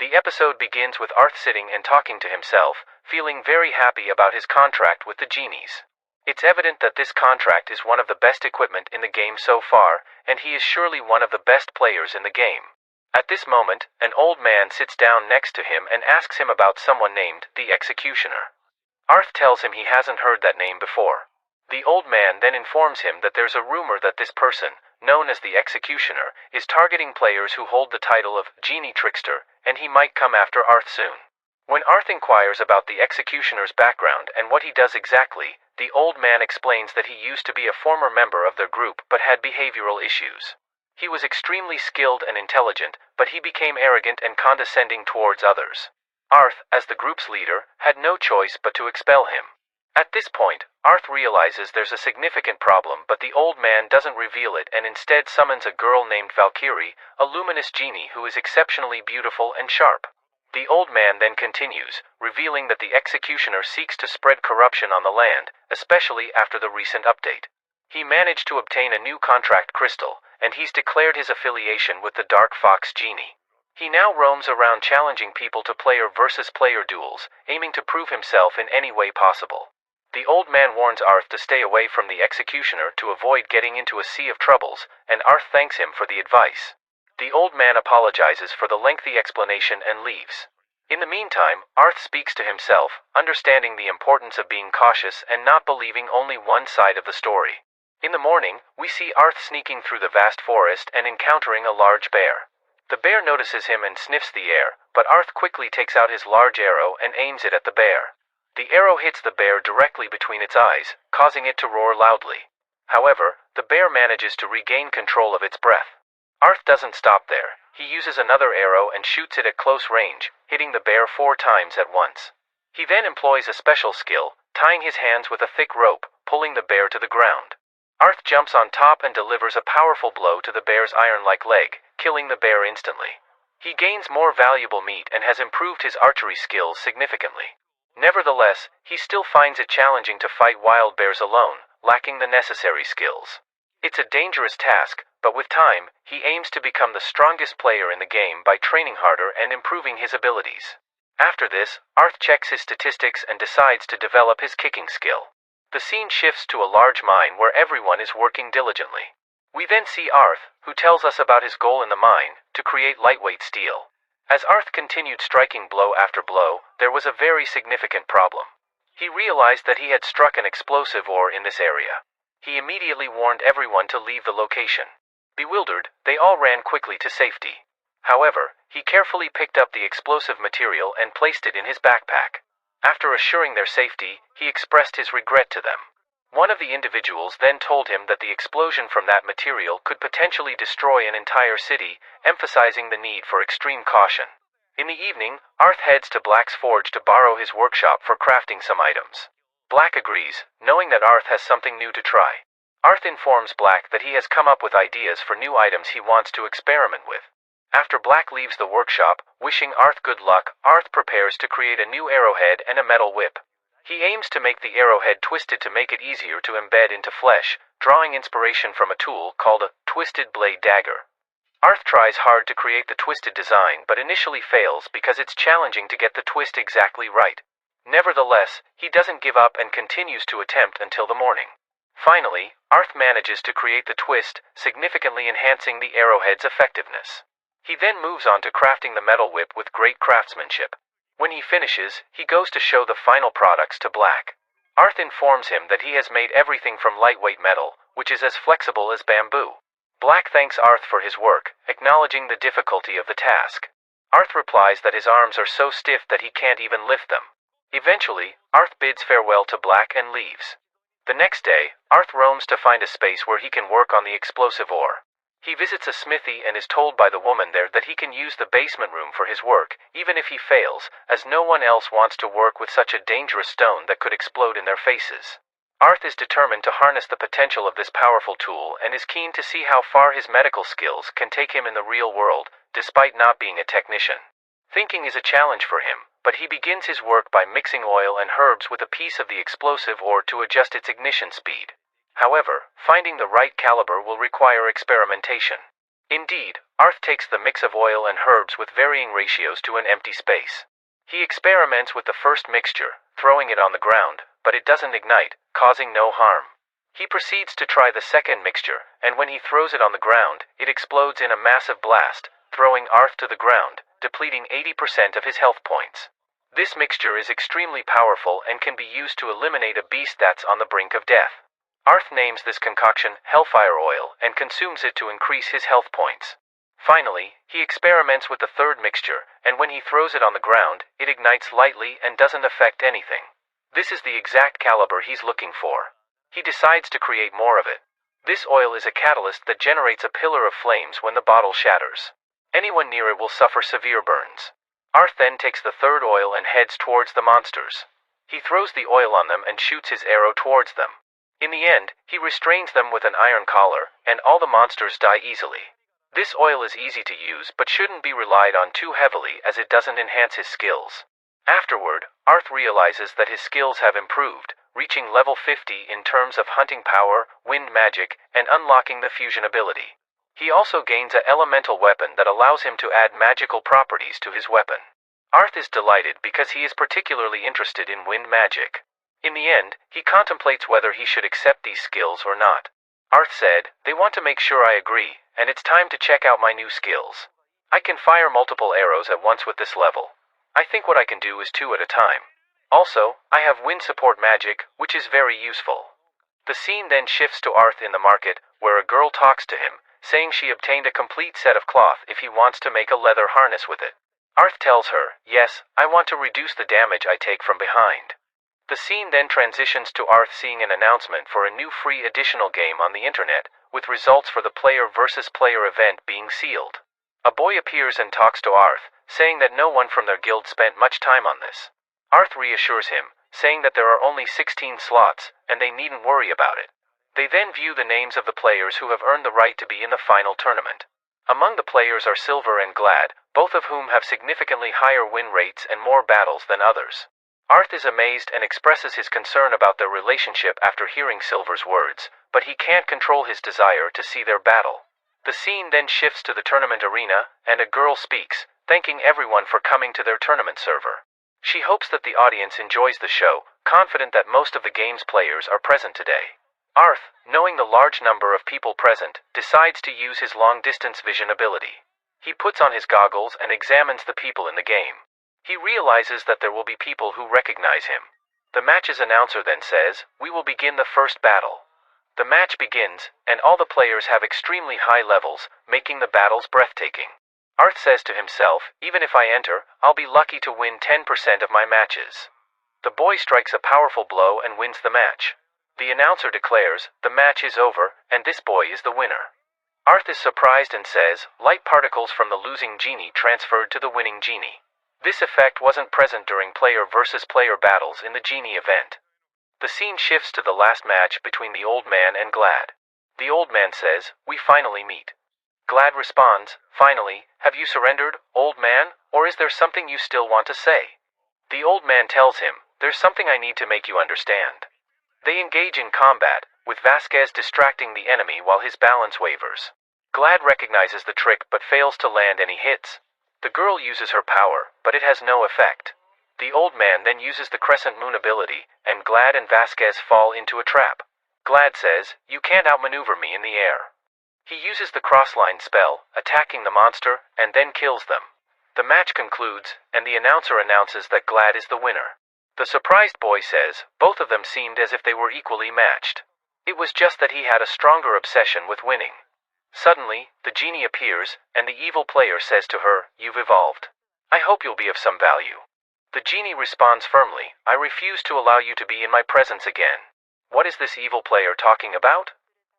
The episode begins with Arth sitting and talking to himself, feeling very happy about his contract with the genies. It's evident that this contract is one of the best equipment in the game so far, and he is surely one of the best players in the game. At this moment, an old man sits down next to him and asks him about someone named the Executioner. Arth tells him he hasn't heard that name before. The old man then informs him that there's a rumor that this person, known as the Executioner, is targeting players who hold the title of Genie Trickster, and he might come after Arth soon. When Arth inquires about the Executioner's background and what he does exactly, the old man explains that he used to be a former member of their group but had behavioral issues. He was extremely skilled and intelligent, but he became arrogant and condescending towards others. Arth, as the group's leader, had no choice but to expel him. At this point, Arth realizes there's a significant problem, but the old man doesn't reveal it and instead summons a girl named Valkyrie, a luminous genie who is exceptionally beautiful and sharp. The old man then continues, revealing that the Executioner seeks to spread corruption on the land, especially after the recent update. He managed to obtain a new contract crystal, and he's declared his affiliation with the Dark Fox Genie. He now roams around challenging people to player versus player duels, aiming to prove himself in any way possible. The old man warns Arth to stay away from the Executioner to avoid getting into a sea of troubles, and Arth thanks him for the advice. The old man apologizes for the lengthy explanation and leaves. In the meantime, Arth speaks to himself, understanding the importance of being cautious and not believing only one side of the story. In the morning, we see Arth sneaking through the vast forest and encountering a large bear. The bear notices him and sniffs the air, but Arth quickly takes out his large arrow and aims it at the bear. The arrow hits the bear directly between its eyes, causing it to roar loudly. However, the bear manages to regain control of its breath. Arth doesn't stop there. He uses another arrow and shoots it at close range, hitting the bear 4 times at once. He then employs a special skill, tying his hands with a thick rope, pulling the bear to the ground. Arth jumps on top and delivers a powerful blow to the bear's iron-like leg, killing the bear instantly. He gains more valuable meat and has improved his archery skills significantly. Nevertheless, he still finds it challenging to fight wild bears alone, lacking the necessary skills. It's a dangerous task, but with time, he aims to become the strongest player in the game by training harder and improving his abilities. After this, Arth checks his statistics and decides to develop his kicking skill. The scene shifts to a large mine where everyone is working diligently. We then see Arth, who tells us about his goal in the mine, to create lightweight steel. As Arth continued striking blow after blow, there was a very significant problem. He realized that he had struck an explosive ore in this area. He immediately warned everyone to leave the location. Bewildered, they all ran quickly to safety. However, he carefully picked up the explosive material and placed it in his backpack. After assuring their safety, he expressed his regret to them. One of the individuals then told him that the explosion from that material could potentially destroy an entire city, emphasizing the need for extreme caution. In the evening, Arth heads to Black's forge to borrow his workshop for crafting some items. Black agrees, knowing that Arth has something new to try. Arth informs Black that he has come up with ideas for new items he wants to experiment with. After Black leaves the workshop, wishing Arth good luck, Arth prepares to create a new arrowhead and a metal whip. He aims to make the arrowhead twisted to make it easier to embed into flesh, drawing inspiration from a tool called a twisted blade dagger. Arth tries hard to create the twisted design but initially fails because it's challenging to get the twist exactly right. Nevertheless, he doesn't give up and continues to attempt until the morning. Finally, Arth manages to create the twist, significantly enhancing the arrowhead's effectiveness. He then moves on to crafting the metal whip with great craftsmanship. When he finishes, he goes to show the final products to Black. Arth informs him that he has made everything from lightweight metal, which is as flexible as bamboo. Black thanks Arth for his work, acknowledging the difficulty of the task. Arth replies that his arms are so stiff that he can't even lift them. Eventually, Arth bids farewell to Black and leaves. The next day, Arth roams to find a space where he can work on the explosive ore. He visits a smithy and is told by the woman there that he can use the basement room for his work, even if he fails, as no one else wants to work with such a dangerous stone that could explode in their faces. Arth is determined to harness the potential of this powerful tool and is keen to see how far his medical skills can take him in the real world, despite not being a technician. Thinking is a challenge for him, but he begins his work by mixing oil and herbs with a piece of the explosive ore to adjust its ignition speed. However, finding the right caliber will require experimentation. Indeed, Arth takes the mix of oil and herbs with varying ratios to an empty space. He experiments with the first mixture, throwing it on the ground, but it doesn't ignite, causing no harm. He proceeds to try the second mixture, and when he throws it on the ground, it explodes in a massive blast, throwing Arth to the ground, depleting 80% of his health points. This mixture is extremely powerful and can be used to eliminate a beast that's on the brink of death. Arth names this concoction Hellfire Oil and consumes it to increase his health points. Finally, he experiments with the third mixture, and when he throws it on the ground, it ignites lightly and doesn't affect anything. This is the exact caliber he's looking for. He decides to create more of it. This oil is a catalyst that generates a pillar of flames when the bottle shatters. Anyone near it will suffer severe burns. Arth then takes the third oil and heads towards the monsters. He throws the oil on them and shoots his arrow towards them. In the end, he restrains them with an iron collar, and all the monsters die easily. This oil is easy to use but shouldn't be relied on too heavily as it doesn't enhance his skills. Afterward, Arth realizes that his skills have improved, reaching level 50 in terms of hunting power, wind magic, and unlocking the fusion ability. He also gains an elemental weapon that allows him to add magical properties to his weapon. Arth is delighted because he is particularly interested in wind magic. In the end, he contemplates whether he should accept these skills or not. Arth said, "They want to make sure I agree, and it's time to check out my new skills. I can fire multiple arrows at once with this level. I think what I can do is 2 at a time. Also, I have wind support magic, which is very useful." The scene then shifts to Arth in the market, where a girl talks to him, saying she obtained a complete set of cloth if he wants to make a leather harness with it. Arth tells her, "Yes, I want to reduce the damage I take from behind." The scene then transitions to Arth seeing an announcement for a new free additional game on the internet, with results for the player versus player event being sealed. A boy appears and talks to Arth, saying that no one from their guild spent much time on this. Arth reassures him, saying that there are only 16 slots, and they needn't worry about it. They then view the names of the players who have earned the right to be in the final tournament. Among the players are Silver and Glad, both of whom have significantly higher win rates and more battles than others. Arth is amazed and expresses his concern about their relationship after hearing Silver's words, but he can't control his desire to see their battle. The scene then shifts to the tournament arena, and a girl speaks, thanking everyone for coming to their tournament server. She hopes that the audience enjoys the show, confident that most of the game's players are present today. Arth, knowing the large number of people present, decides to use his long-distance vision ability. He puts on his goggles and examines the people in the game. He realizes that there will be people who recognize him. The match's announcer then says, "We will begin the first battle." The match begins, and all the players have extremely high levels, making the battles breathtaking. Arth says to himself, "Even if I enter, I'll be lucky to win 10% of my matches." The boy strikes a powerful blow and wins the match. The announcer declares, "The match is over, and this boy is the winner." Arth is surprised and says, "Light particles from the losing genie transferred to the winning genie." This effect wasn't present during player versus player battles in the genie event. The scene shifts to the last match between the old man and Glad. The old man says, "We finally meet." Glad responds, "Finally, have you surrendered, old man, or is there something you still want to say?" The old man tells him, "There's something I need to make you understand." They engage in combat, with Vasquez distracting the enemy while his balance wavers. Glad recognizes the trick but fails to land any hits. The girl uses her power, but it has no effect. The old man then uses the Crescent Moon ability, and Glad and Vasquez fall into a trap. Glad says, "You can't outmaneuver me in the air." He uses the Crossline spell, attacking the monster, and then kills them. The match concludes, and the announcer announces that Glad is the winner. The surprised boy says, both of them seemed as if they were equally matched. It was just that he had a stronger obsession with winning. Suddenly, the genie appears, and the evil player says to her, "You've evolved. I hope you'll be of some value." The genie responds firmly, "I refuse to allow you to be in my presence again." What is this evil player talking about?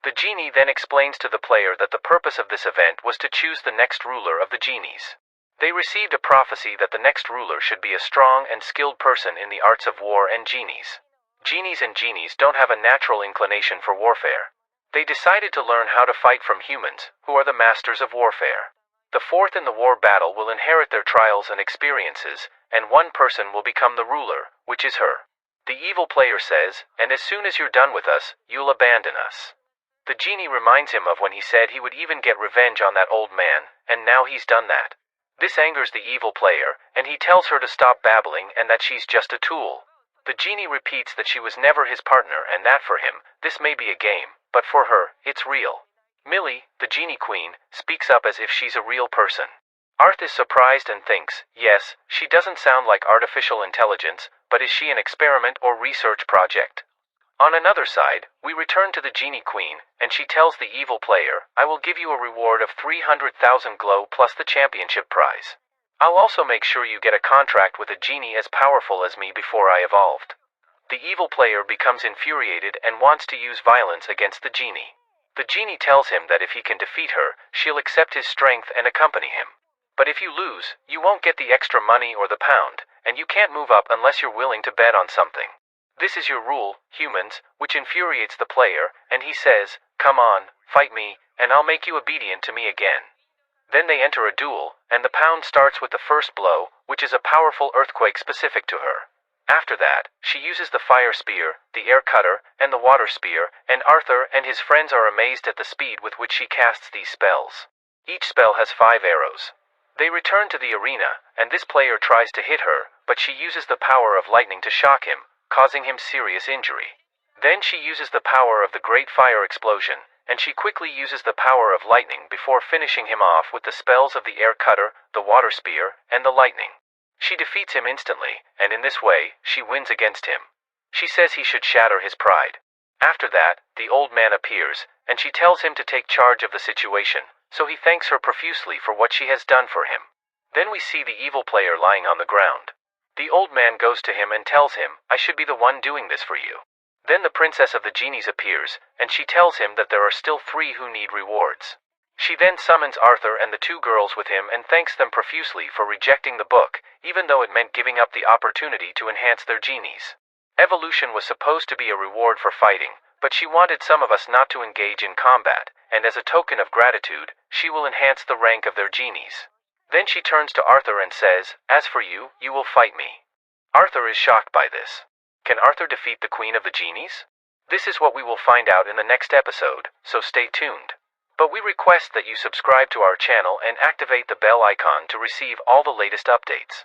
The genie then explains to the player that the purpose of this event was to choose the next ruler of the genies. They received a prophecy that the next ruler should be a strong and skilled person in the arts of war and genies. Genies and genies don't have a natural inclination for warfare. They decided to learn how to fight from humans, who are the masters of warfare. The fourth in the war battle will inherit their trials and experiences, and one person will become the ruler, which is her. The evil player says, "And as soon as you're done with us, you'll abandon us." The genie reminds him of when he said he would even get revenge on that old man, and now he's done that. This angers the evil player, and he tells her to stop babbling and that she's just a tool. The genie repeats that she was never his partner and that for him, this may be a game, but for her, it's real. Millie, the genie queen, speaks up as if she's a real person. Arth is surprised and thinks, yes, she doesn't sound like artificial intelligence, but is she an experiment or research project? On another side, we return to the genie queen, and she tells the evil player, I will give you a reward of 300,000 glow plus the championship prize. I'll also make sure you get a contract with a genie as powerful as me before I evolved. The evil player becomes infuriated and wants to use violence against the genie. The genie tells him that if he can defeat her, she'll accept his strength and accompany him. But if you lose, you won't get the extra money or the pound, and you can't move up unless you're willing to bet on something. This is your rule, humans, which infuriates the player, and he says, come on, fight me, and I'll make you obedient to me again. Then they enter a duel, and the pound starts with the first blow, which is a powerful earthquake specific to her. After that, she uses the fire spear, the air cutter, and the water spear, and Arthur and his friends are amazed at the speed with which she casts these spells. Each spell has 5 arrows. They return to the arena, and this player tries to hit her, but she uses the power of lightning to shock him, causing him serious injury. Then she uses the power of the great fire explosion, and she quickly uses the power of lightning before finishing him off with the spells of the air cutter, the water spear, and the lightning. She defeats him instantly, and in this way, she wins against him. She says he should shatter his pride. After that, the old man appears, and she tells him to take charge of the situation, so he thanks her profusely for what she has done for him. Then we see the evil player lying on the ground. The old man goes to him and tells him, I should be the one doing this for you. Then the princess of the genies appears, and she tells him that there are still 3 who need rewards. She then summons Arthur and the 2 girls with him and thanks them profusely for rejecting the book, even though it meant giving up the opportunity to enhance their genies. Evolution was supposed to be a reward for fighting, but she wanted some of us not to engage in combat, and as a token of gratitude, she will enhance the rank of their genies. Then she turns to Arthur and says, as for you, you will fight me. Arthur is shocked by this. Can Arthur defeat the Queen of the Genies? This is what we will find out in the next episode, so stay tuned. But we request that you subscribe to our channel and activate the bell icon to receive all the latest updates.